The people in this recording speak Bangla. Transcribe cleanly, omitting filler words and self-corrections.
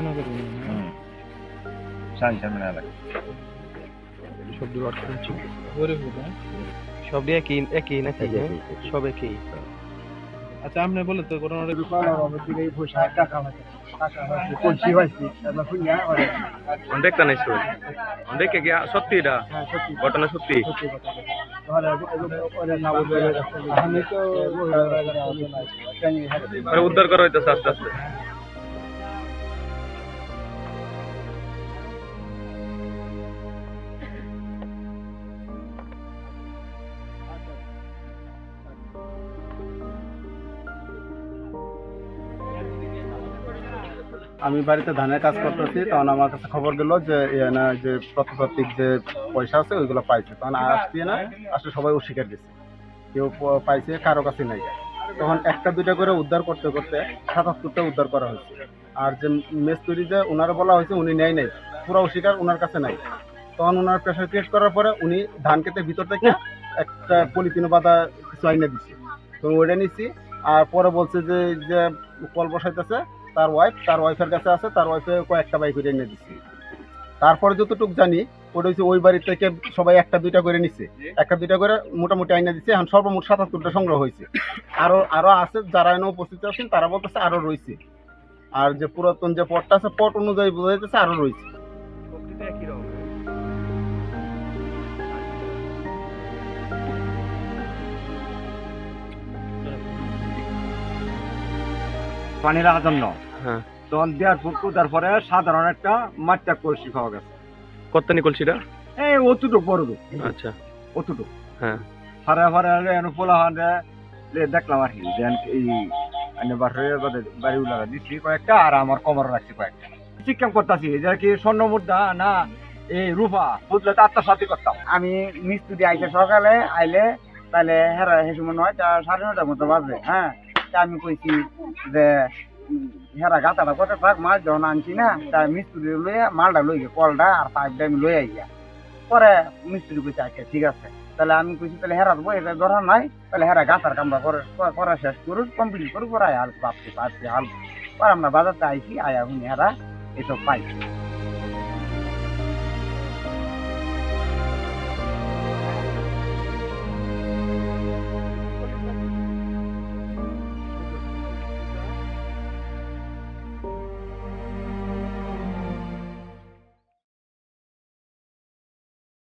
শাহীনগর সামনে এলাকা সবজি বাট করছি সবই একই নাকি সব একই। আচ্ছা আপনি বলে তো কোনো দেখতে নাই দেখে কি সত্যি এটা ঘটনা সত্যি উদ্ধার করা হইতেছে আস্তে আস্তে। আমি বাড়িতে ধানের কাজ করতেছি, তখন আমার কাছে খবর গেল যে যে প্রত্নতাত্ত্বিক যে পয়সা আছে ওইগুলো পাইছে। তখন আসছি না, আসলে সবাই অস্বীকার দিচ্ছে, কেউ পাইছে কারো কাছে নাই। তখন একটা দুইটা করে উদ্ধার করতে করতে ৭৭টা উদ্ধার করা হয়েছে। আর যে মেস্তুরি যে ওনারা বলা হয়েছে উনি নেয় নাই, পুরো অস্বীকার, ওনার কাছে নাই। তখন ওনার প্রেশার ক্রিয়েট করার পরে উনি ধান খেতে ভিতর থেকে একটা পলিথিন বাঁধা কিছু আইনে দিচ্ছে, তো ওইটা নিচ্ছি। আর পরে বলছে যে যে কল বসাইতেছে তার ওয়াইফের কাছে আছে, তার ওয়াইফে কয়েকটা বাইক করে এনে দিচ্ছে। তারপরে যতটুকু জানি ওটা হচ্ছে ওই বাড়ি থেকে সবাই একটা দুইটা করে নিচ্ছে, একটা দুইটা করে মোটামুটি আইনা দিচ্ছে। এখন সর্বমোট ৭৭টা সংগ্রহ হয়েছে। আরো আছে যারা এনে উপস্থিত আছেন, তারা বলতেছে আরো রয়েছে। আর যে পুরাতন যে পটটা আছে, পট অনুযায়ী বোঝা যাচ্ছে আরো রয়েছে। পানি রাখার জন্য হ্যাঁ তখন দেওয়ার পুকুর পরে সাধারণ একটা মাটির কলসি পাওয়া গেছে। কত্তানি কলসিটা এই অতটুক বড় আচ্ছা অতটুক হ্যাঁ ফারে পোলা দেখলাম আর কি যে এই বাড়ি উলারা দিচ্ছি কয়েকটা, আর আমার কমর রাখছি কয়েকটা। চিকেন করতেছি যে কি স্বর্ণ মুদ্রা না এই রূপা বুঝলে তো আত্মসাতি করতাম। আমি মিস্ত্রি আইসে সকালে আইলে তাহলে হেরা হে সময় ৯টা ৯:৩০ মতো বাজে। হ্যাঁ, তা আমি কইছি যে হেরা গাতাটা কত থাক, মাছ যখন আনছি না, তাই মিস্ত্রি লইয়া মালটা লই গিয়ে কলটা আর পাইপটা আমি লই আইয়া। পরে মিস্ত্রি কইছে আচ্ছা ঠিক আছে। তাহলে আমি কইছি তাহলে হেরা দেবো, এটা ধরা নাই, তাহলে হেরা গাতার কামটা করা শেষ করুক, কমপ্লিট করুক, পরে হাল ভাবছি হাল। পরে আমরা বাজারতে আইছি, আয়া হুনি হেরা এসব পাইছি।